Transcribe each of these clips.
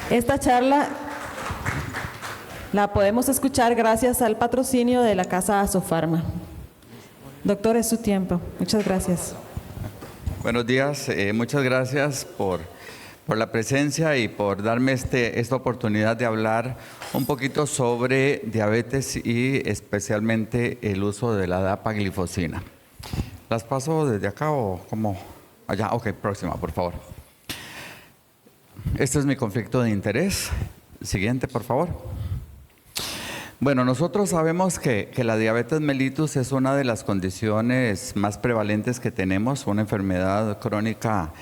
Esta charla la podemos escuchar gracias al patrocinio de la Casa Asofarma. Doctor, es su tiempo. Muchas gracias. Buenos días. Muchas gracias por la presencia y por darme esta oportunidad de hablar un poquito sobre diabetes y especialmente el uso de la dapaglifosina. ¿Las paso desde acá o cómo? Allá. Ok, próxima, por favor. Este es mi conflicto de interés. Siguiente, por favor. Bueno, nosotros sabemos que la diabetes mellitus es una de las condiciones más prevalentes que tenemos, una enfermedad crónica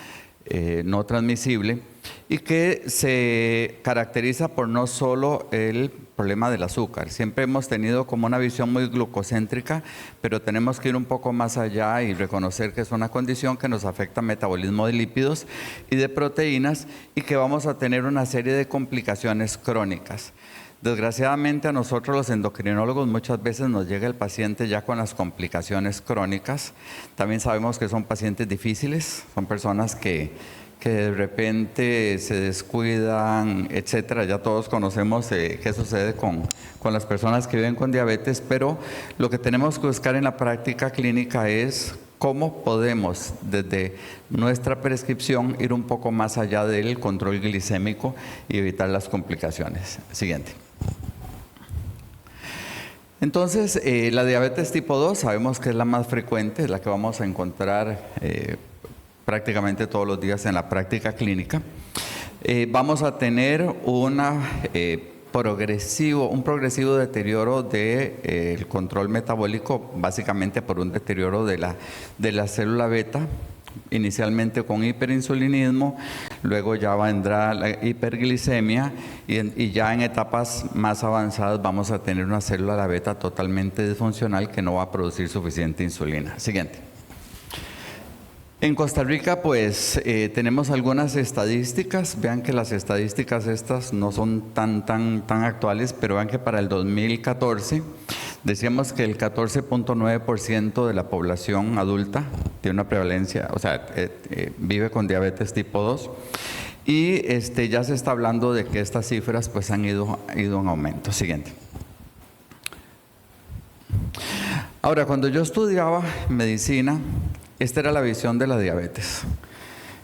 no transmisible y que se caracteriza por no solo el problema del azúcar. Siempre hemos tenido como una visión muy glucocéntrica, pero tenemos que ir un poco más allá y reconocer que es una condición que nos afecta el metabolismo de lípidos y de proteínas y que vamos a tener una serie de complicaciones crónicas. Desgraciadamente a nosotros los endocrinólogos muchas veces nos llega el paciente ya con las complicaciones crónicas. También sabemos que son pacientes difíciles, son personas que de repente se descuidan, etcétera. Ya todos conocemos qué sucede con las personas que viven con diabetes, pero lo que tenemos que buscar en la práctica clínica es cómo podemos desde nuestra prescripción ir un poco más allá del control glicémico y evitar las complicaciones. Siguiente. Entonces, la diabetes tipo 2 sabemos que es la más frecuente, es la que vamos a encontrar prácticamente todos los días en la práctica clínica. Vamos a tener un progresivo deterioro del control metabólico, básicamente por un deterioro de la célula beta, inicialmente con hiperinsulinismo, luego ya vendrá la hiperglicemia y ya en etapas más avanzadas vamos a tener una célula la beta totalmente disfuncional que no va a producir suficiente insulina. Siguiente. En Costa Rica, pues, tenemos algunas estadísticas. Vean que las estadísticas estas no son tan actuales, pero vean que para el 2014 decíamos que el 14.9% de la población adulta tiene una prevalencia, o sea, vive con diabetes tipo 2. Y ya se está hablando de que estas cifras pues han ido en aumento. Siguiente. Ahora, cuando yo estudiaba medicina, esta era la visión de la diabetes.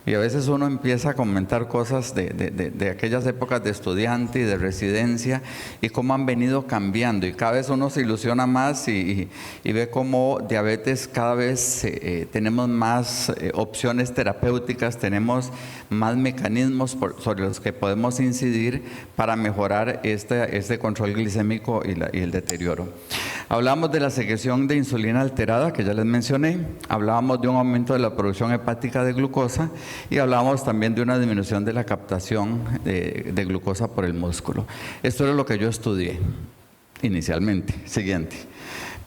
Y a veces uno empieza a comentar cosas de aquellas épocas de estudiante y de residencia y cómo han venido cambiando. Y cada vez uno se ilusiona más y ve cómo diabetes cada vez tenemos más opciones terapéuticas, tenemos más mecanismos sobre los que podemos incidir para mejorar este control glicémico y el deterioro. Hablamos de la secreción de insulina alterada, que ya les mencioné. Hablábamos de un aumento de la producción hepática de glucosa y hablábamos también de una disminución de la captación de glucosa por el músculo. Esto era lo que yo estudié inicialmente. Siguiente.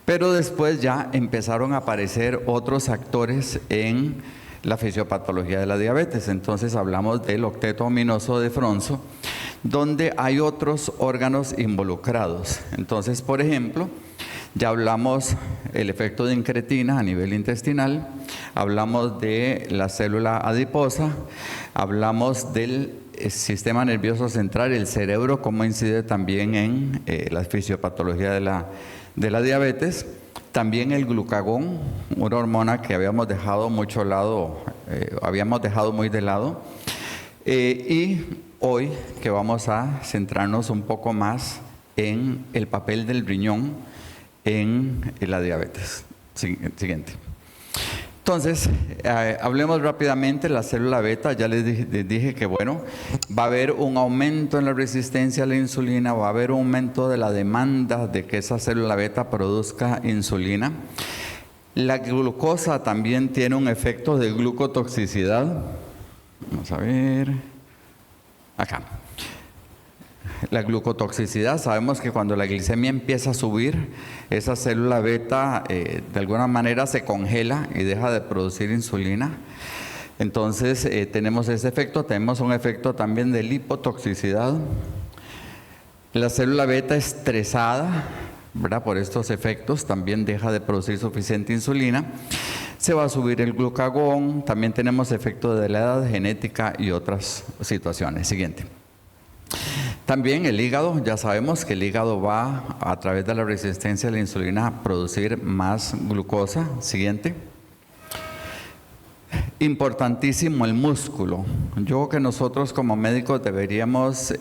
Pero después ya empezaron a aparecer otros actores en la fisiopatología de la diabetes. Entonces hablamos del octeto ominoso de Fronzo, donde hay otros órganos involucrados. Entonces, por ejemplo, ya hablamos el efecto de incretina a nivel intestinal, hablamos de la célula adiposa, hablamos del sistema nervioso central, el cerebro, cómo incide también en la fisiopatología de la diabetes. También el glucagón, una hormona que habíamos dejado muy de lado. Y hoy que vamos a centrarnos un poco más en el papel del riñón en la diabetes. Siguiente. Entonces, hablemos rápidamente de la célula beta. Ya les dije que, bueno, va a haber un aumento en la resistencia a la insulina, va a haber un aumento de la demanda de que esa célula beta produzca insulina. La glucosa también tiene un efecto de glucotoxicidad. Vamos a ver. Acá. La glucotoxicidad, sabemos que cuando la glicemia empieza a subir, esa célula beta de alguna manera se congela y deja de producir insulina. Entonces tenemos ese efecto, tenemos un efecto también de lipotoxicidad. La célula beta estresada, ¿verdad? Por estos efectos también deja de producir suficiente insulina. se va a subir el glucagón, también tenemos efecto de la edad, genética y otras situaciones. Siguiente. También el hígado, ya sabemos que el hígado va a través de la resistencia a la insulina a producir más glucosa. Siguiente. Importantísimo el músculo. Yo creo que nosotros como médicos deberíamos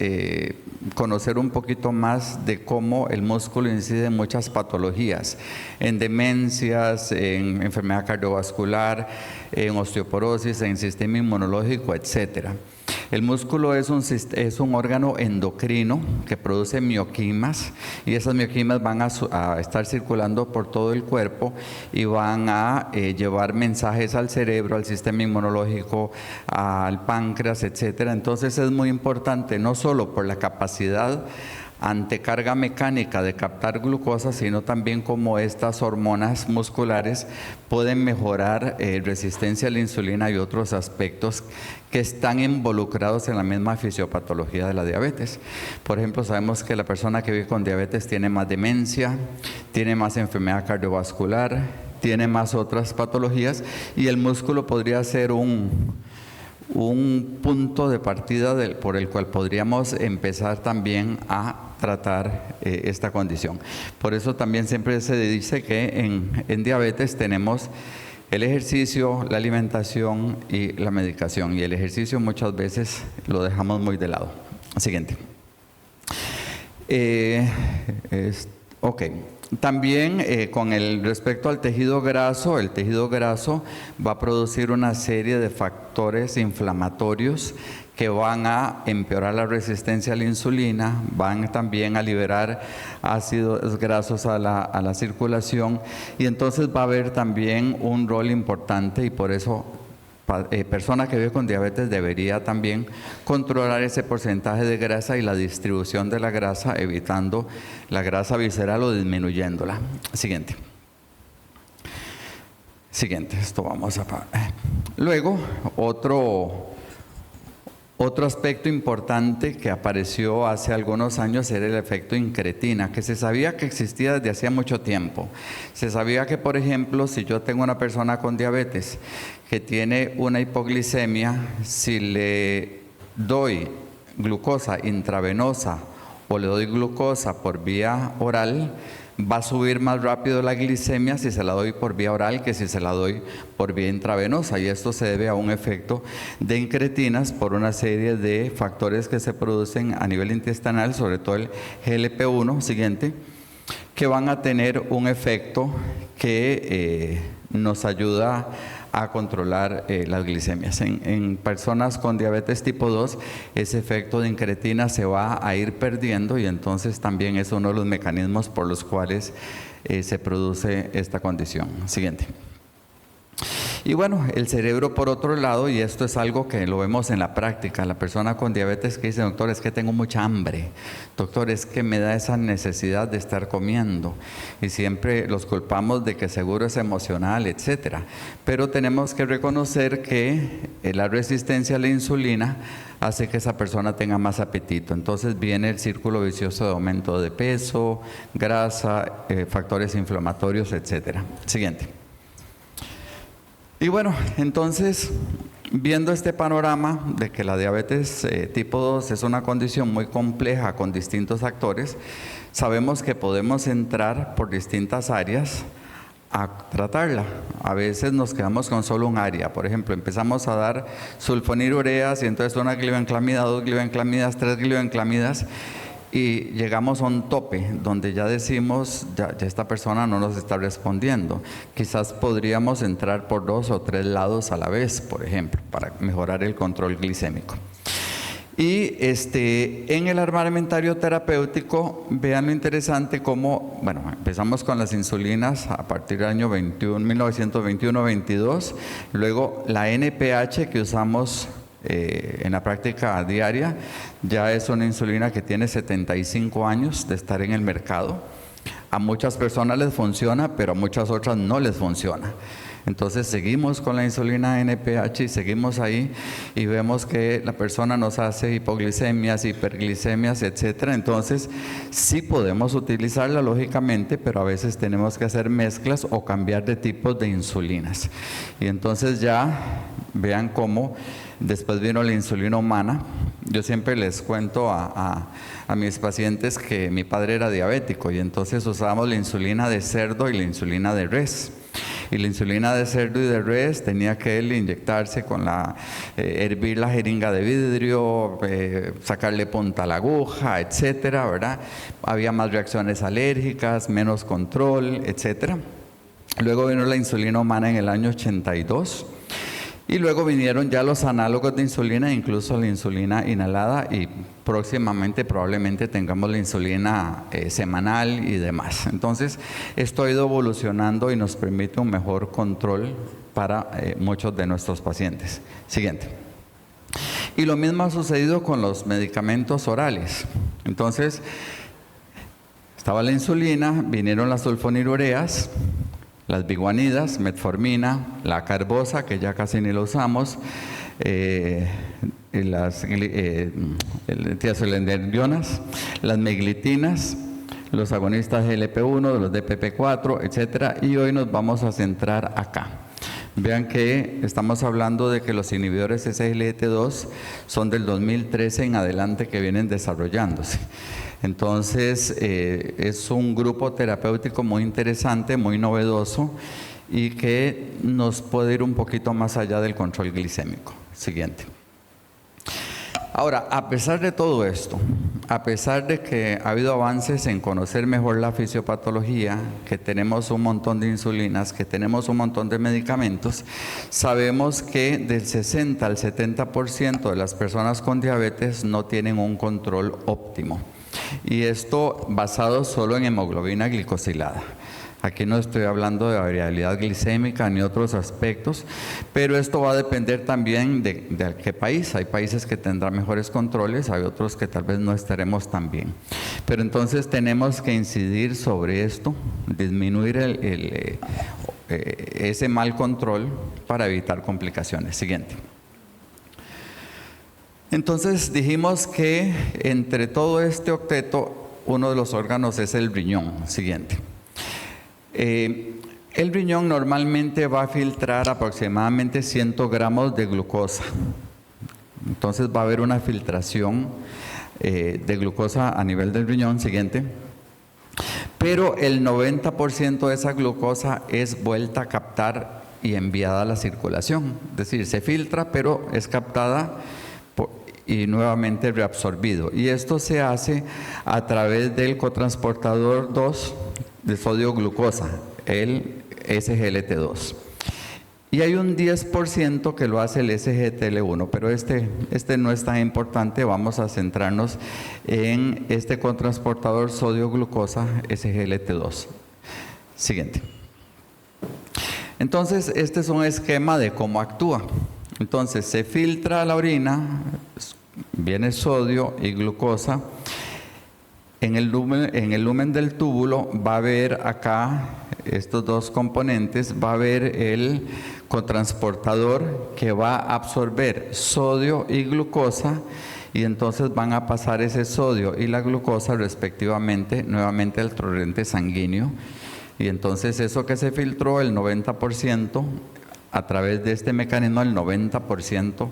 conocer un poquito más de cómo el músculo incide en muchas patologías, en demencias, en enfermedad cardiovascular, en osteoporosis, en sistema inmunológico, etcétera. El músculo es un órgano endocrino que produce mioquinas y esas mioquinas van a estar circulando por todo el cuerpo y van a llevar mensajes al cerebro, al sistema inmunológico, al páncreas, etcétera. Entonces es muy importante, no solo por la capacidad ante carga mecánica de captar glucosa, sino también como estas hormonas musculares pueden mejorar resistencia a la insulina y otros aspectos que están involucrados en la misma fisiopatología de la diabetes. Por ejemplo, sabemos que la persona que vive con diabetes tiene más demencia, tiene más enfermedad cardiovascular, tiene más otras patologías y el músculo podría ser un punto de partida por el cual podríamos empezar también a tratar esta condición. Por eso también siempre se dice que en diabetes tenemos el ejercicio, la alimentación y la medicación. Y el ejercicio muchas veces lo dejamos muy de lado. Siguiente. Ok. También con respecto al tejido graso, el tejido graso va a producir una serie de factores inflamatorios que van a empeorar la resistencia a la insulina, van también a liberar ácidos grasos a la circulación y entonces va a haber también un rol importante y por eso persona que vive con diabetes debería también controlar ese porcentaje de grasa y la distribución de la grasa, evitando la grasa visceral o disminuyéndola. Siguiente. Esto vamos a... Luego, otro aspecto importante que apareció hace algunos años era el efecto incretina, que se sabía que existía desde hacía mucho tiempo. Se sabía que, por ejemplo, si yo tengo una persona con diabetes que tiene una hipoglicemia, si le doy glucosa intravenosa o le doy glucosa por vía oral, va a subir más rápido la glicemia si se la doy por vía oral que si se la doy por vía intravenosa, y esto se debe a un efecto de incretinas por una serie de factores que se producen a nivel intestinal, sobre todo el GLP-1, siguiente, que van a tener un efecto que nos ayuda a controlar las glicemias. En personas con diabetes tipo 2, ese efecto de incretina se va a ir perdiendo y entonces también es uno de los mecanismos por los cuales se produce esta condición. Siguiente. Y bueno, el cerebro por otro lado, y esto es algo que lo vemos en la práctica, la persona con diabetes que dice, doctor, es que tengo mucha hambre, doctor, es que me da esa necesidad de estar comiendo, y siempre los culpamos de que seguro es emocional, etcétera. Pero tenemos que reconocer que la resistencia a la insulina hace que esa persona tenga más apetito. Entonces viene el círculo vicioso de aumento de peso, grasa, factores inflamatorios, etcétera. Siguiente. Y bueno, entonces, viendo este panorama de que la diabetes tipo 2 es una condición muy compleja con distintos actores, sabemos que podemos entrar por distintas áreas a tratarla. A veces nos quedamos con solo un área. Por ejemplo, empezamos a dar sulfonilureas y entonces una glibenclamida, 2 glibenclamidas, 3 glibenclamidas, y llegamos a un tope donde ya decimos, ya esta persona no nos está respondiendo. Quizás podríamos entrar por 2 o 3 lados a la vez, por ejemplo, para mejorar el control glicémico. Y en el armamentario terapéutico, vean lo interesante cómo, bueno, empezamos con las insulinas a partir del año 1921-22, luego la NPH que usamos en la práctica diaria, ya es una insulina que tiene 75 años de estar en el mercado. A muchas personas les funciona, pero a muchas otras no les funciona. Entonces seguimos con la insulina NPH y seguimos ahí y vemos que la persona nos hace hipoglicemias, hiperglicemias, etcétera. Entonces sí podemos utilizarla lógicamente, pero a veces tenemos que hacer mezclas o cambiar de tipos de insulinas. Y entonces ya vean cómo después vino la insulina humana. Yo siempre les cuento a mis pacientes que mi padre era diabético y entonces usábamos la insulina de cerdo y la insulina de res. Y la insulina de cerdo y de res tenía que él inyectarse con hervir la jeringa de vidrio, sacarle punta a la aguja, etcétera, ¿verdad? Había más reacciones alérgicas, menos control, etcétera. Luego vino la insulina humana en el año 82. Y luego vinieron ya los análogos de insulina, incluso la insulina inhalada, y próximamente probablemente tengamos la insulina semanal y demás. Entonces, esto ha ido evolucionando y nos permite un mejor control para muchos de nuestros pacientes. Siguiente. Y lo mismo ha sucedido con los medicamentos orales. Entonces, estaba la insulina, vinieron las sulfonilureas, las biguanidas, metformina, la carbosa, que ya casi ni lo usamos, las tiazolendrionas, las meglitinas, los agonistas GLP-1, los DPP-4, etcétera. Y hoy nos vamos a centrar acá. Vean que estamos hablando de que los inhibidores SGLT2 son del 2013 en adelante que vienen desarrollándose. Entonces, es un grupo terapéutico muy interesante, muy novedoso y que nos puede ir un poquito más allá del control glicémico. Siguiente. Ahora, a pesar de todo esto, a pesar de que ha habido avances en conocer mejor la fisiopatología, que tenemos un montón de insulinas, que tenemos un montón de medicamentos, sabemos que del 60 al 70% de las personas con diabetes no tienen un control óptimo. Y esto basado solo en hemoglobina glicosilada. Aquí no estoy hablando de variabilidad glicémica ni otros aspectos, pero esto va a depender también de qué país. Hay países que tendrán mejores controles, hay otros que tal vez no estaremos tan bien. Pero entonces tenemos que incidir sobre esto, disminuir ese mal control para evitar complicaciones. Siguiente. Entonces dijimos que entre todo este octeto, uno de los órganos es el riñón. Siguiente. El riñón normalmente va a filtrar aproximadamente 100 gramos de glucosa. Entonces va a haber una filtración de glucosa a nivel del riñón. Siguiente. Pero el 90% de esa glucosa es vuelta a captar y enviada a la circulación. Es decir, se filtra, pero es captada y nuevamente reabsorbido. Y esto se hace a través del cotransportador 2 de sodio glucosa, el SGLT2. Y hay un 10% que lo hace el SGTL1, pero este no es tan importante. Vamos a centrarnos en este cotransportador sodio glucosa SGLT2. Siguiente. Entonces, este es un esquema de cómo actúa. Entonces, se filtra la orina, viene sodio y glucosa. En el lumen del túbulo va a haber acá estos dos componentes, va a haber el cotransportador que va a absorber sodio y glucosa y entonces van a pasar ese sodio y la glucosa respectivamente nuevamente al torrente sanguíneo y entonces eso que se filtró, el 90%, a través de este mecanismo el 90%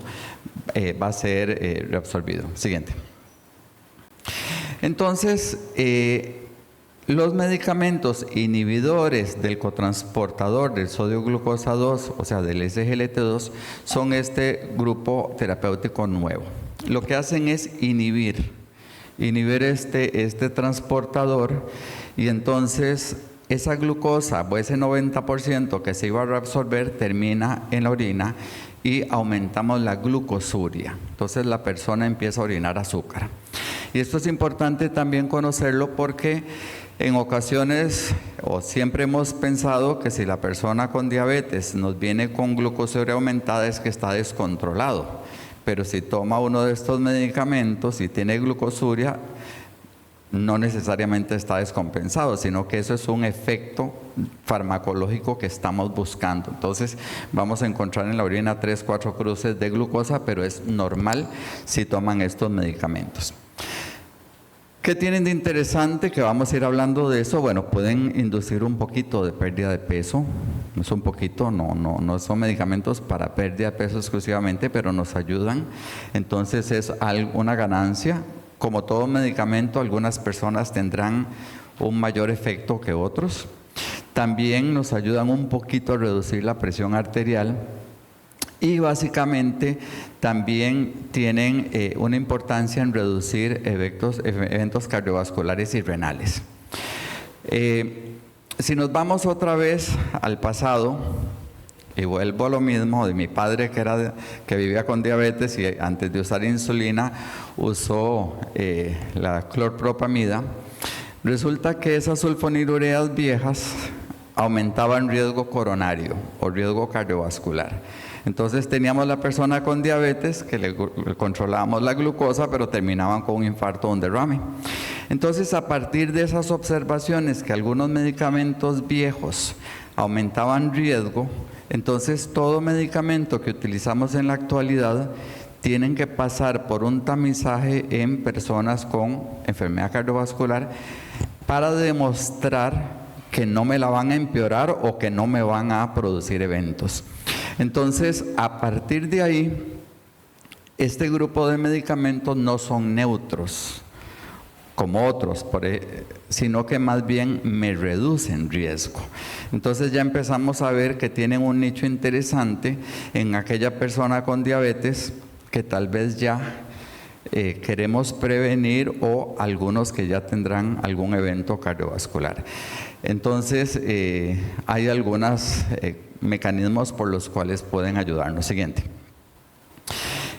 va a ser reabsorbido. Siguiente. Entonces, los medicamentos inhibidores del cotransportador del sodio glucosa 2, o sea del SGLT2, son este grupo terapéutico nuevo. Lo que hacen es inhibir este transportador y entonces esa glucosa o ese 90% que se iba a reabsorber termina en la orina y aumentamos la glucosuria. Entonces la persona empieza a orinar azúcar. Y esto es importante también conocerlo porque en ocasiones o siempre hemos pensado que si la persona con diabetes nos viene con glucosuria aumentada es que está descontrolado. Pero si toma uno de estos medicamentos y tiene glucosuria, no necesariamente está descompensado, sino que eso es un efecto farmacológico que estamos buscando. Entonces vamos a encontrar en la orina 3-4 cruces de glucosa, pero es normal si toman estos medicamentos. ¿Qué tienen de interesante? Que vamos a ir hablando de eso. Bueno, pueden inducir un poquito de pérdida de peso. No es un poquito, no son medicamentos para pérdida de peso exclusivamente, pero nos ayudan. Entonces es una ganancia. Como todo medicamento, algunas personas tendrán un mayor efecto que otros. También nos ayudan un poquito a reducir la presión arterial. Y básicamente también tienen una importancia en reducir eventos cardiovasculares y renales. Si nos vamos otra vez al pasado, y vuelvo a lo mismo de mi padre que vivía con diabetes y antes de usar insulina usó la clorpropamida, resulta que esas sulfonilureas viejas aumentaban riesgo coronario o riesgo cardiovascular. Entonces teníamos la persona con diabetes que le controlábamos la glucosa, pero terminaban con un infarto o un derrame. Entonces, a partir de esas observaciones que algunos medicamentos viejos aumentaban riesgo, entonces todo medicamento que utilizamos en la actualidad tienen que pasar por un tamizaje en personas con enfermedad cardiovascular para demostrar que no me la van a empeorar o que no me van a producir eventos. Entonces, a partir de ahí, este grupo de medicamentos no son neutros como otros, sino que más bien me reducen riesgo. Entonces ya empezamos a ver que tienen un nicho interesante en aquella persona con diabetes que tal vez ya queremos prevenir o algunos que ya tendrán algún evento cardiovascular. Entonces, hay algunos mecanismos por los cuales pueden ayudarnos. Siguiente.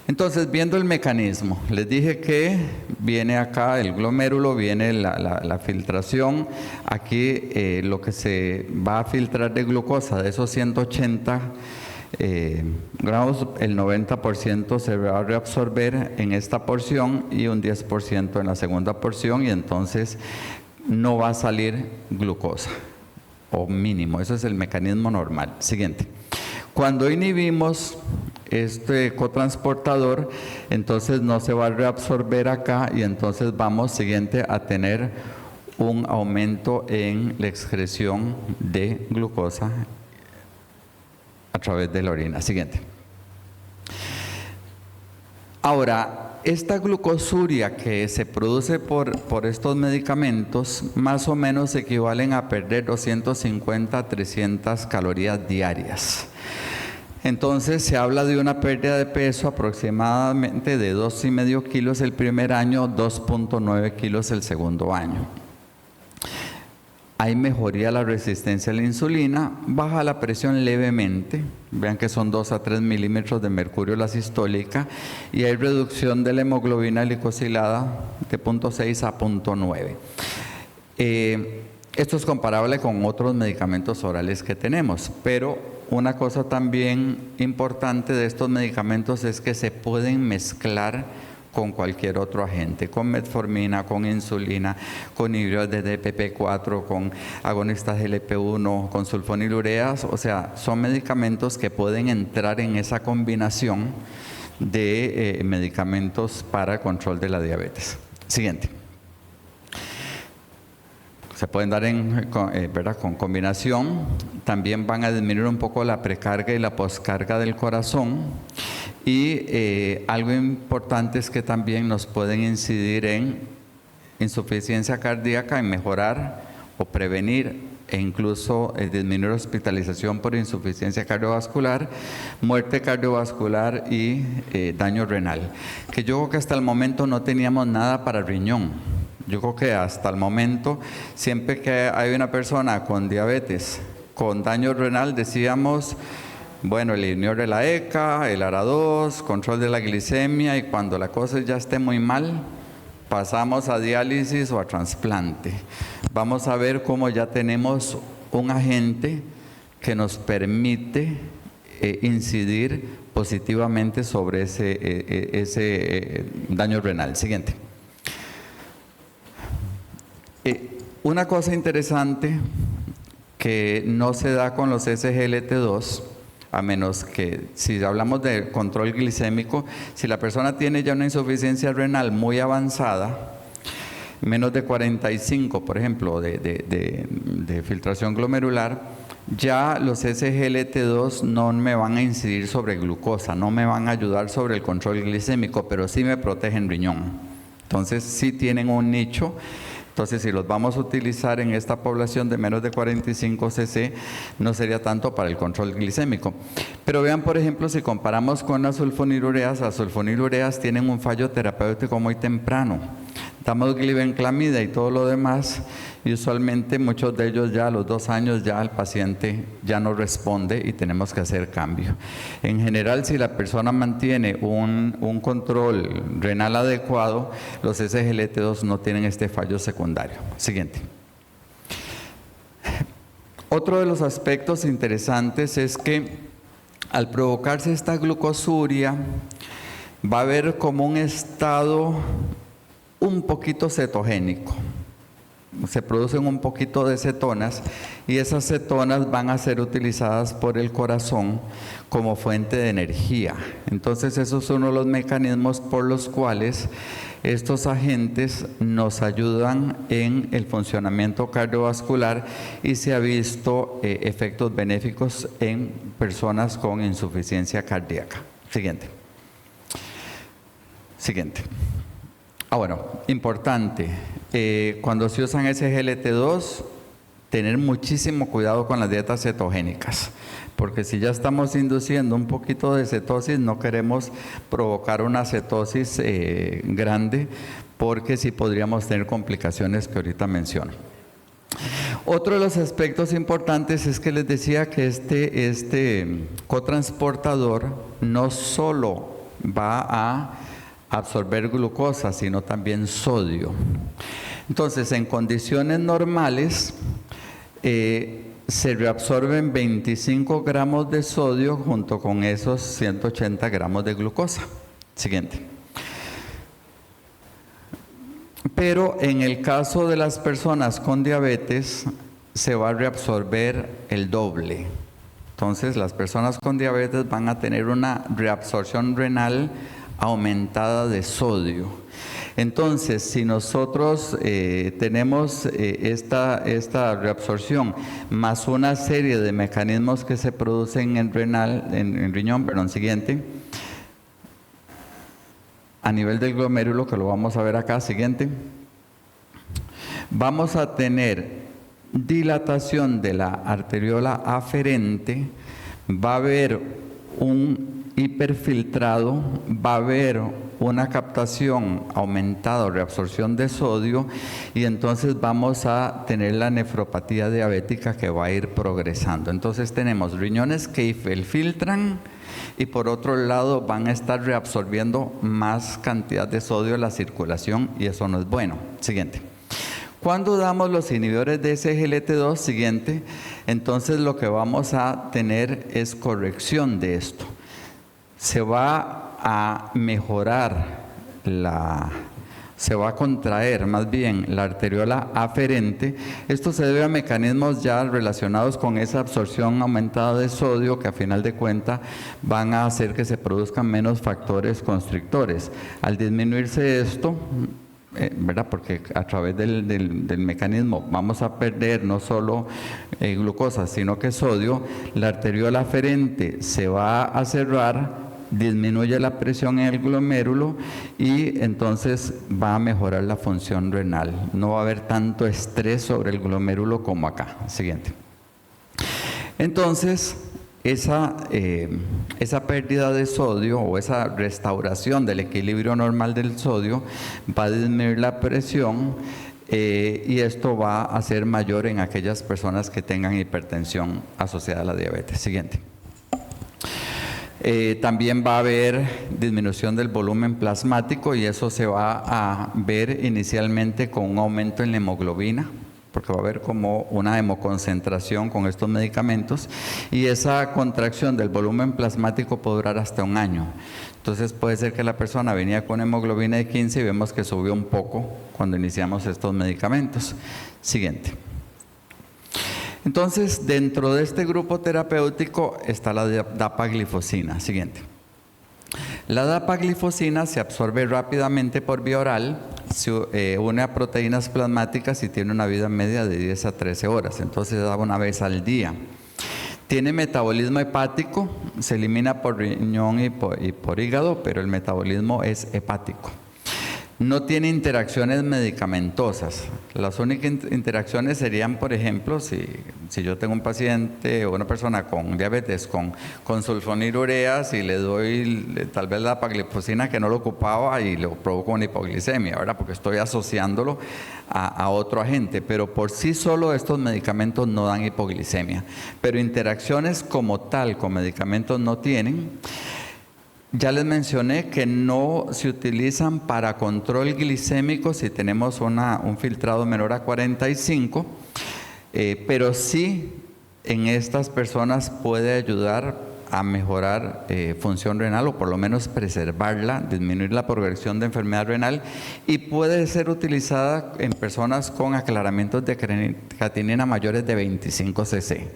Entonces, viendo el mecanismo, les dije que viene acá el glomérulo, viene la filtración. Aquí lo que se va a filtrar de glucosa, de esos 180 gramos, el 90% se va a reabsorber en esta porción y un 10% en la segunda porción, y entonces no va a salir glucosa, o mínimo. Eso es el mecanismo normal. Siguiente. Cuando inhibimos este cotransportador, entonces no se va a reabsorber acá y entonces vamos, siguiente, a tener un aumento en la excreción de glucosa a través de la orina. Siguiente. Ahora, esta glucosuria que se produce por estos medicamentos más o menos equivalen a perder 250 a 300 calorías diarias. Entonces se habla de una pérdida de peso aproximadamente de 2,5 kilos el primer año, 2,9 kilos el segundo año. Hay mejoría de la resistencia a la insulina, baja la presión levemente, vean que son 2 a 3 milímetros de mercurio la sistólica, y hay reducción de la hemoglobina glicosilada de 0,6 a 0,9. Esto es comparable con otros medicamentos orales que tenemos, pero una cosa también importante de estos medicamentos es que se pueden mezclar con cualquier otro agente, con metformina, con insulina, con inhibidores de DPP4, con agonistas GLP-1, con sulfonilureas. O sea, son medicamentos que pueden entrar en esa combinación de medicamentos para el control de la diabetes. Siguiente. Se pueden dar con combinación. También van a disminuir un poco la precarga y la poscarga del corazón. Y algo importante es que también nos pueden incidir en insuficiencia cardíaca, en mejorar o prevenir e incluso disminuir hospitalización por insuficiencia cardiovascular, muerte cardiovascular y daño renal. Que yo creo que hasta el momento no teníamos nada para riñón. Yo creo que hasta el momento, siempre que hay una persona con diabetes, con daño renal, decíamos, bueno, el inhibidor de la ECA, el ARA2, control de la glicemia, y cuando la cosa ya esté muy mal, pasamos a diálisis o a trasplante. Vamos a ver cómo ya tenemos un agente que nos permite incidir positivamente sobre ese daño renal. Siguiente. Una cosa interesante que no se da con los SGLT2, a menos que si hablamos de control glicémico, si la persona tiene ya una insuficiencia renal muy avanzada, menos de 45, por ejemplo, de filtración glomerular, ya los SGLT2 no me van a incidir sobre glucosa, no me van a ayudar sobre el control glicémico, pero sí me protegen riñón. Entonces, sí tienen un nicho. Entonces, si los vamos a utilizar en esta población de menos de 45 cc, no sería tanto para el control glicémico. Pero vean, por ejemplo, si comparamos con las sulfonilureas tienen un fallo terapéutico muy temprano. Damos glibenclamida y todo lo demás, y usualmente muchos de ellos ya a los 2 años ya el paciente ya no responde y tenemos que hacer cambio. En general, si la persona mantiene un control renal adecuado, los SGLT2 no tienen este fallo secundario. Siguiente. Otro de los aspectos interesantes es que al provocarse esta glucosuria, va a haber como un estado un poquito cetogénico. Se producen un poquito de cetonas y esas cetonas van a ser utilizadas por el corazón como fuente de energía. Entonces, eso es uno de los mecanismos por los cuales estos agentes nos ayudan en el funcionamiento cardiovascular y se ha visto efectos benéficos en personas con insuficiencia cardíaca. Siguiente. Bueno, importante, cuando se usan SGLT2, tener muchísimo cuidado con las dietas cetogénicas, porque si ya estamos induciendo un poquito de cetosis, no queremos provocar una cetosis grande, porque sí podríamos tener complicaciones que ahorita menciono. Otro de los aspectos importantes es que les decía que este cotransportador no solo va a absorber glucosa, sino también sodio. Entonces, en condiciones normales, se reabsorben 25 gramos de sodio junto con esos 180 gramos de glucosa. Siguiente. Pero en el caso de las personas con diabetes, se va a reabsorber el doble. Entonces, las personas con diabetes van a tener una reabsorción renal aumentada de sodio. Entonces, si nosotros tenemos esta reabsorción más una serie de mecanismos que se producen en riñón, siguiente, a nivel del glomérulo, que lo vamos a ver acá, siguiente, vamos a tener dilatación de la arteriola aferente, va a haber un hiperfiltrado, va a haber una captación aumentada o reabsorción de sodio y entonces vamos a tener la nefropatía diabética que va a ir progresando. Entonces tenemos riñones que filtran y por otro lado van a estar reabsorbiendo más cantidad de sodio en la circulación y eso no es bueno. Siguiente. Cuando damos los inhibidores de SGLT2, siguiente, entonces lo que vamos a tener es corrección de esto. Se va a mejorar se va a contraer más bien la arteriola aferente. Esto se debe a mecanismos ya relacionados con esa absorción aumentada de sodio que a final de cuentas van a hacer que se produzcan menos factores constrictores. Al disminuirse esto, ¿verdad? Porque a través del mecanismo vamos a perder no solo glucosa, sino que sodio, la arteriola aferente se va a cerrar, disminuye la presión en el glomérulo y entonces va a mejorar la función renal. No va a haber tanto estrés sobre el glomérulo como acá. Siguiente. Entonces, esa pérdida de sodio o esa restauración del equilibrio normal del sodio va a disminuir la presión y esto va a ser mayor en aquellas personas que tengan hipertensión asociada a la diabetes. Siguiente. También va a haber disminución del volumen plasmático y eso se va a ver inicialmente con un aumento en la hemoglobina, porque va a haber como una hemoconcentración con estos medicamentos y esa contracción del volumen plasmático puede durar hasta 1 año. Entonces puede ser que la persona venía con hemoglobina de 15 y vemos que subió un poco cuando iniciamos estos medicamentos. Siguiente. Entonces, dentro de este grupo terapéutico está la dapaglifosina. Siguiente. La dapaglifosina se absorbe rápidamente por vía oral, se une a proteínas plasmáticas y tiene una vida media de 10 a 13 horas, entonces se da una vez al día. Tiene metabolismo hepático, se elimina por riñón y por hígado, pero el metabolismo es hepático. No tiene interacciones medicamentosas. Las únicas interacciones serían, por ejemplo, si yo tengo un paciente o una persona con diabetes con sulfonilureas y le doy tal vez la dapaglifosina que no lo ocupaba y le provoco una hipoglicemia, ¿verdad? Porque estoy asociándolo a otro agente, pero por sí solo estos medicamentos no dan hipoglicemia. Pero interacciones como tal con medicamentos no tienen. Ya les mencioné que no se utilizan para control glicémico si tenemos un filtrado menor a 45, pero sí en estas personas puede ayudar a mejorar función renal o por lo menos preservarla, disminuir la progresión de enfermedad renal y puede ser utilizada en personas con aclaramientos de creatinina mayores de 25 cc.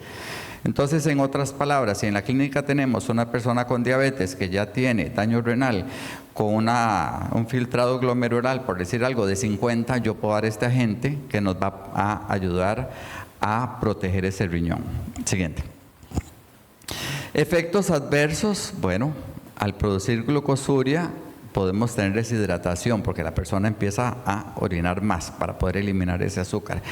Entonces, en otras palabras, si en la clínica tenemos una persona con diabetes que ya tiene daño renal con un filtrado glomerular, por decir algo, de 50, yo puedo dar este agente que nos va a ayudar a proteger ese riñón. Siguiente. Efectos adversos, bueno, al producir glucosuria podemos tener deshidratación porque la persona empieza a orinar más para poder eliminar ese azúcar.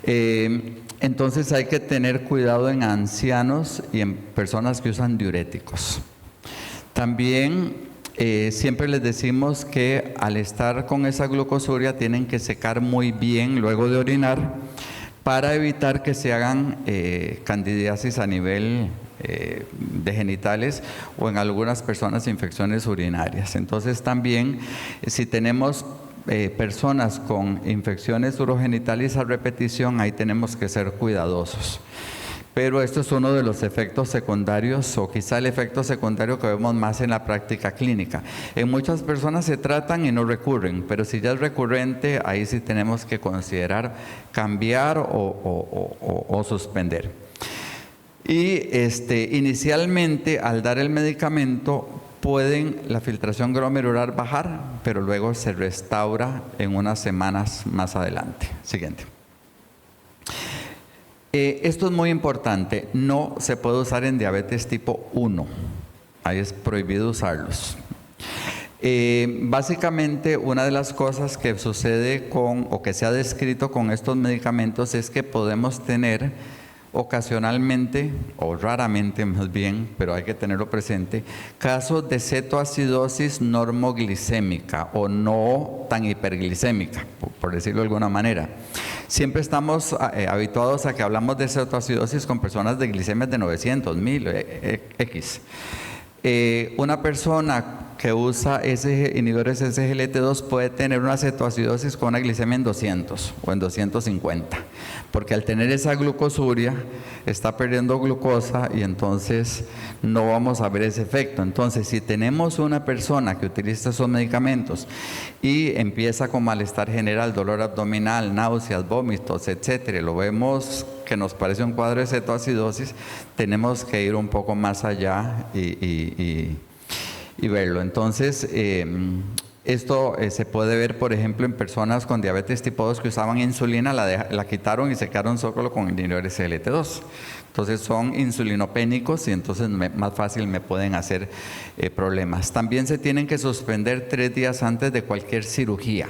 Entonces hay que tener cuidado en ancianos y en personas que usan diuréticos. También siempre les decimos que al estar con esa glucosuria tienen que secar muy bien luego de orinar para evitar que se hagan candidiasis a nivel de genitales o en algunas personas infecciones urinarias. Entonces también si tenemos personas con infecciones urogenitales a repetición, ahí tenemos que ser cuidadosos. Pero esto es uno de los efectos secundarios o quizá el efecto secundario que vemos más en la práctica clínica. En muchas personas se tratan y no recurren, pero si ya es recurrente, ahí sí tenemos que considerar cambiar o suspender. Y inicialmente al dar el medicamento pueden la filtración glomerular bajar, pero luego se restaura en unas semanas más adelante. Siguiente. Esto es muy importante, no se puede usar en diabetes tipo 1, ahí es prohibido usarlos. Básicamente una de las cosas que sucede o que se ha descrito con estos medicamentos es que podemos tener ocasionalmente o raramente más bien, pero hay que tenerlo presente, casos de cetoacidosis normoglicémica o no tan hiperglicémica, por decirlo de alguna manera. Siempre estamos habituados a que hablamos de cetoacidosis con personas de glicemias de 900, 1000, X. Una persona que usa inhibidores SGLT2 puede tener una cetoacidosis con una glicemia en 200 o en 250, porque al tener esa glucosuria está perdiendo glucosa y entonces no vamos a ver ese efecto. Entonces, si tenemos una persona que utiliza esos medicamentos y empieza con malestar general, dolor abdominal, náuseas, vómitos, etcétera, lo vemos que nos parece un cuadro de cetoacidosis, tenemos que ir un poco más allá y verlo. Entonces, esto se puede ver, por ejemplo, en personas con diabetes tipo 2 que usaban insulina, la quitaron y se quedaron solo con inhibidores SGLT2. Entonces son insulinopénicos y entonces más fácil me pueden hacer problemas. También se tienen que suspender 3 días antes de cualquier cirugía,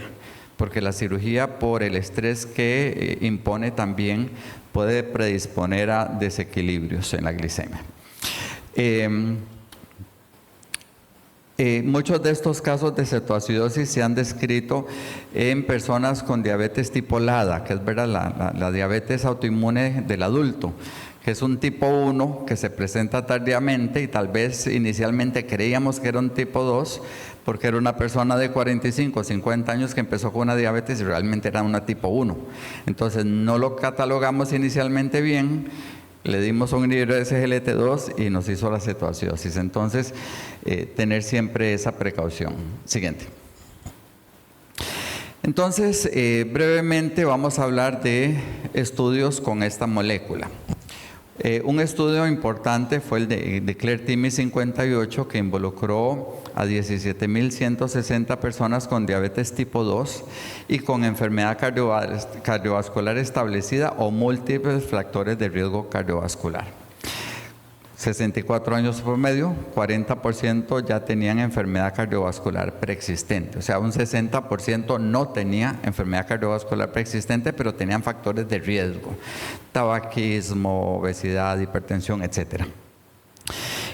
porque la cirugía por el estrés que impone también puede predisponer a desequilibrios en la glicemia. Muchos de estos casos de cetoacidosis se han descrito en personas con diabetes tipo LADA, que es la diabetes autoinmune del adulto, que es un tipo 1 que se presenta tardíamente y tal vez inicialmente creíamos que era un tipo 2 porque era una persona de 45 o 50 años que empezó con una diabetes y realmente era una tipo 1. Entonces no lo catalogamos inicialmente bien, le dimos un inhibidor de SGLT2 y nos hizo la cetoacidosis. Entonces, tener siempre esa precaución. Siguiente. Entonces, brevemente vamos a hablar de estudios con esta molécula. Un estudio importante fue el de Claire-Timmy 58, que involucró a 17.160 personas con diabetes tipo 2 y con enfermedad cardiovascular establecida o múltiples factores de riesgo cardiovascular. 64 años promedio, 40% ya tenían enfermedad cardiovascular preexistente. O sea, un 60% no tenía enfermedad cardiovascular preexistente, pero tenían factores de riesgo: tabaquismo, obesidad, hipertensión, etc.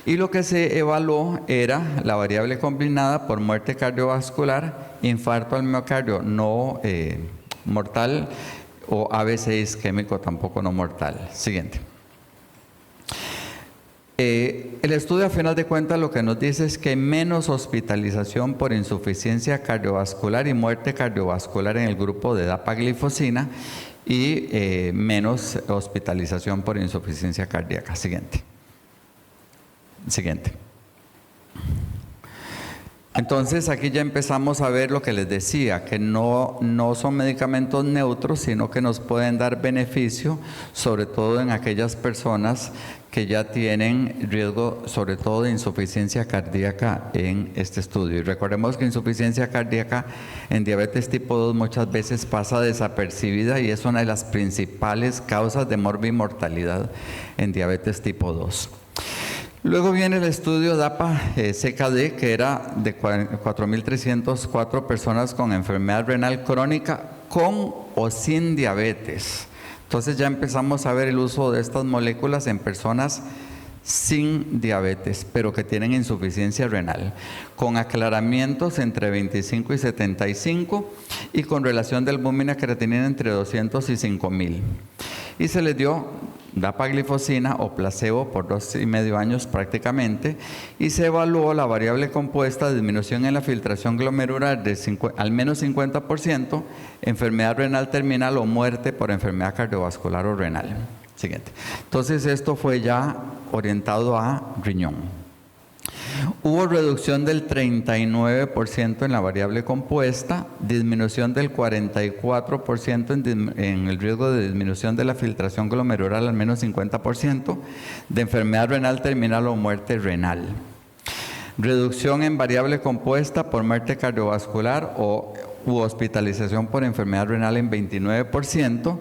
Y lo que se evaluó era la variable combinada por muerte cardiovascular, infarto al miocardio no mortal o AVC isquémico tampoco no mortal. Siguiente. El estudio, a final de cuentas, lo que nos dice es que hay menos hospitalización por insuficiencia cardiovascular y muerte cardiovascular en el grupo de dapaglifosina y menos hospitalización por insuficiencia cardíaca. Siguiente. Entonces, aquí ya empezamos a ver lo que les decía, que no son medicamentos neutros, sino que nos pueden dar beneficio, sobre todo en aquellas personas que ya tienen riesgo, sobre todo de insuficiencia cardíaca en este estudio. Y recordemos que insuficiencia cardíaca en diabetes tipo 2 muchas veces pasa desapercibida y es una de las principales causas de morbimortalidad en diabetes tipo 2. Luego viene el estudio DAPA-CKD, que era de 4.304 personas con enfermedad renal crónica con o sin diabetes. Entonces ya empezamos a ver el uso de estas moléculas en personas sin diabetes, pero que tienen insuficiencia renal, con aclaramientos entre 25 y 75 y con relación de albúmina creatinina entre 200 y 5.000. Y se les dio dapaglifosina o placebo por 2,5 años prácticamente, y se evaluó la variable compuesta de disminución en la filtración glomerular de al menos 50%, enfermedad renal terminal o muerte por enfermedad cardiovascular o renal. Siguiente. Entonces esto fue ya orientado a riñón. Hubo reducción del 39% en la variable compuesta, disminución del 44% en el riesgo de disminución de la filtración glomerular al menos 50%, de enfermedad renal terminal o muerte renal. Reducción en variable compuesta por muerte cardiovascular u hospitalización por enfermedad renal en 29%,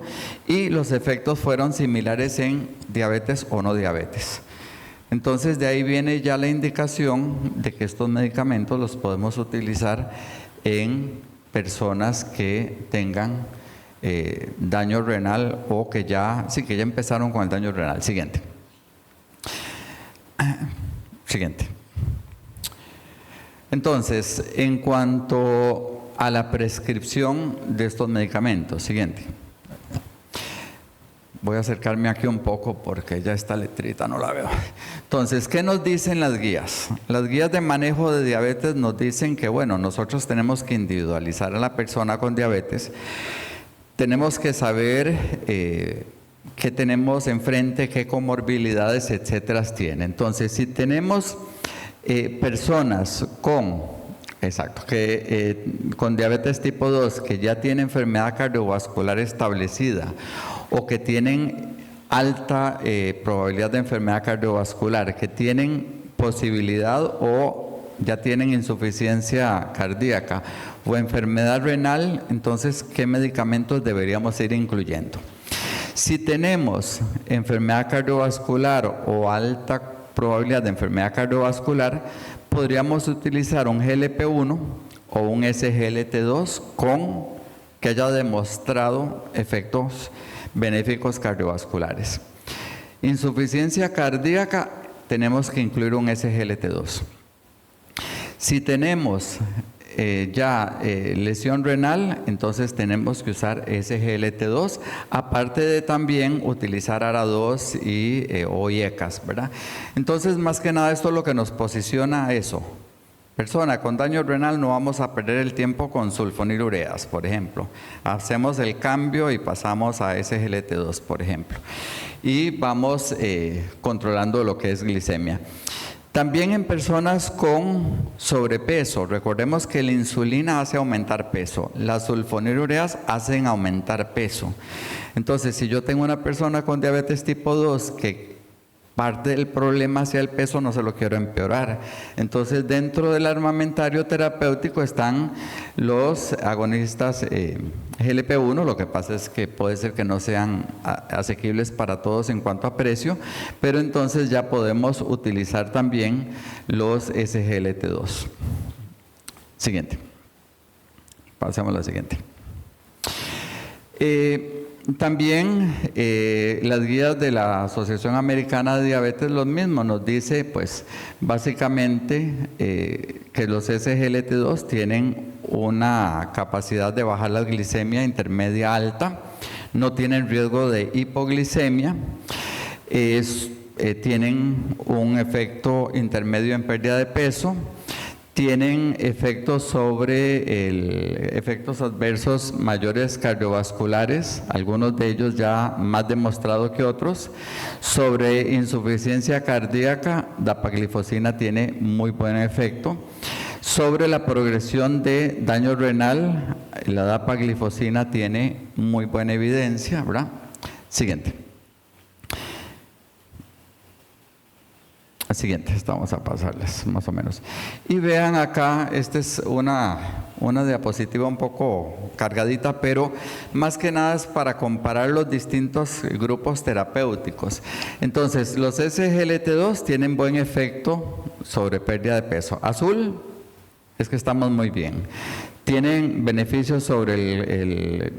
y los efectos fueron similares en diabetes o no diabetes. Entonces de ahí viene ya la indicación de que estos medicamentos los podemos utilizar en personas que tengan daño renal o que ya empezaron con el daño renal. Siguiente. Entonces, en cuanto a la prescripción de estos medicamentos, siguiente. Voy a acercarme aquí un poco porque ya esta letrita no la veo. Entonces, ¿qué nos dicen las guías? Las guías de manejo de diabetes nos dicen que, bueno, nosotros tenemos que individualizar a la persona con diabetes. Tenemos que saber qué tenemos enfrente, qué comorbilidades, etcétera, tiene. Entonces, si tenemos personas con diabetes tipo 2 que ya tienen enfermedad cardiovascular establecida o que tienen alta probabilidad de enfermedad cardiovascular, que tienen posibilidad o ya tienen insuficiencia cardíaca o enfermedad renal, entonces, ¿qué medicamentos deberíamos ir incluyendo? Si tenemos enfermedad cardiovascular o alta probabilidad de enfermedad cardiovascular, podríamos utilizar un GLP-1 o un SGLT2 que haya demostrado efectos benéficos cardiovasculares. Insuficiencia cardíaca, tenemos que incluir un SGLT2. Si tenemos lesión renal, entonces tenemos que usar SGLT2, aparte de también utilizar ARA2 o IECAS, ¿verdad? Entonces, más que nada, esto es lo que nos posiciona a eso. Persona con daño renal, no vamos a perder el tiempo con sulfonilureas, por ejemplo. Hacemos el cambio y pasamos a SGLT2, por ejemplo. Y vamos controlando lo que es glicemia. También en personas con sobrepeso. Recordemos que la insulina hace aumentar peso, las sulfonilureas hacen aumentar peso. Entonces, si yo tengo una persona con diabetes tipo 2 que parte del problema sea el peso, no se lo quiero empeorar. Entonces, dentro del armamentario terapéutico están los agonistas GLP-1. Lo que pasa es que puede ser que no sean asequibles para todos en cuanto a precio, pero entonces ya podemos utilizar también los SGLT2. Siguiente. Pasemos a la siguiente. También las guías de la Asociación Americana de Diabetes, lo mismo, nos dice, pues, básicamente que los SGLT2 tienen una capacidad de bajar la glicemia intermedia alta, no tienen riesgo de hipoglicemia, tienen un efecto intermedio en pérdida de peso, tienen efectos efectos adversos mayores cardiovasculares, algunos de ellos ya más demostrados que otros. Sobre insuficiencia cardíaca, dapaglifosina tiene muy buen efecto. Sobre la progresión de daño renal, la dapaglifosina tiene muy buena evidencia, ¿verdad? Siguiente. Siguiente, vamos a pasarles más o menos. Y vean acá, esta es una diapositiva un poco cargadita, pero más que nada es para comparar los distintos grupos terapéuticos. Entonces, los SGLT2 tienen buen efecto sobre pérdida de peso. Azul es que estamos muy bien. Tienen beneficios sobre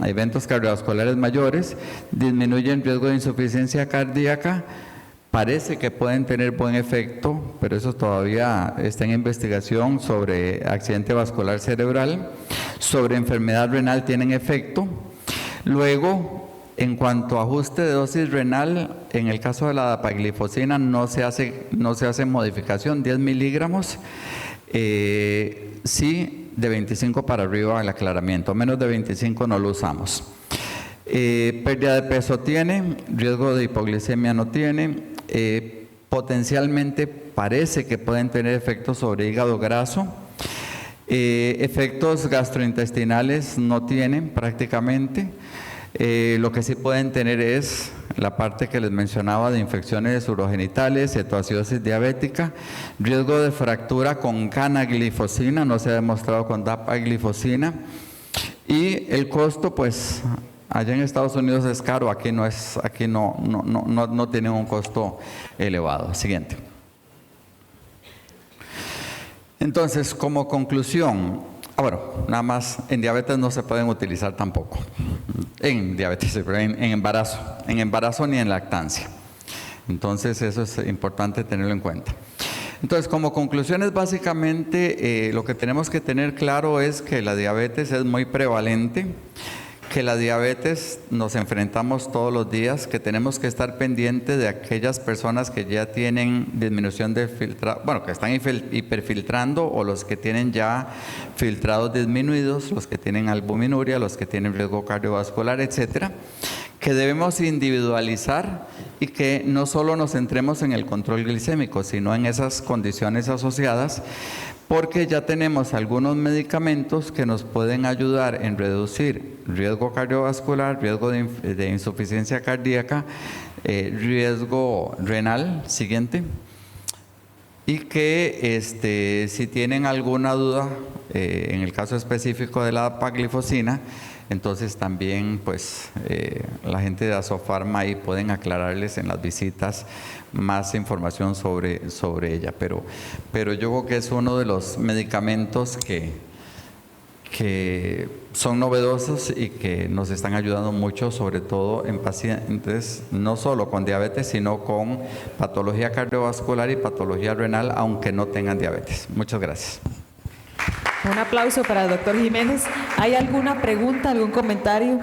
eventos cardiovasculares mayores, disminuyen riesgo de insuficiencia cardíaca. Parece que pueden tener buen efecto, pero eso todavía está en investigación sobre accidente vascular cerebral. Sobre enfermedad renal tienen efecto. Luego, en cuanto a ajuste de dosis renal, en el caso de la dapaglifosina no se hace modificación, 10 miligramos. Sí, de 25 para arriba el aclaramiento, menos de 25 no lo usamos. Pérdida de peso tiene, riesgo de hipoglicemia no tiene. Potencialmente parece que pueden tener efectos sobre hígado graso. Efectos gastrointestinales no tienen prácticamente. Lo que sí pueden tener es la parte que les mencionaba de infecciones urogenitales, cetoacidosis diabética, riesgo de fractura con canaglifosina, no se ha demostrado con dapaglifosina. Y el costo, pues, allá en Estados Unidos es caro, aquí no tiene un costo elevado. Siguiente. Entonces, como conclusión, bueno, nada más, en diabetes no se pueden utilizar tampoco. En diabetes, pero en embarazo ni en lactancia. Entonces, eso es importante tenerlo en cuenta. Entonces, como conclusiones, básicamente, lo que tenemos que tener claro es que la diabetes es muy prevalente, que la diabetes nos enfrentamos todos los días, que tenemos que estar pendientes de aquellas personas que ya tienen disminución de filtrado, bueno, que están hiperfiltrando, o los que tienen ya filtrados disminuidos, los que tienen albuminuria, los que tienen riesgo cardiovascular, etcétera, que debemos individualizar y que no solo nos centremos en el control glicémico, sino en esas condiciones asociadas, porque ya tenemos algunos medicamentos que nos pueden ayudar en reducir riesgo cardiovascular, riesgo de insuficiencia cardíaca, riesgo renal, siguiente, y que si tienen alguna duda, en el caso específico de la dapaglifosina, entonces también pues la gente de Asofarma ahí pueden aclararles en las visitas más información sobre ella, pero yo creo que es uno de los medicamentos que son novedosos y que nos están ayudando mucho, sobre todo en pacientes no solo con diabetes, sino con patología cardiovascular y patología renal, aunque no tengan diabetes. Muchas gracias. Un aplauso para el doctor Jiménez. ¿Hay alguna pregunta, algún comentario?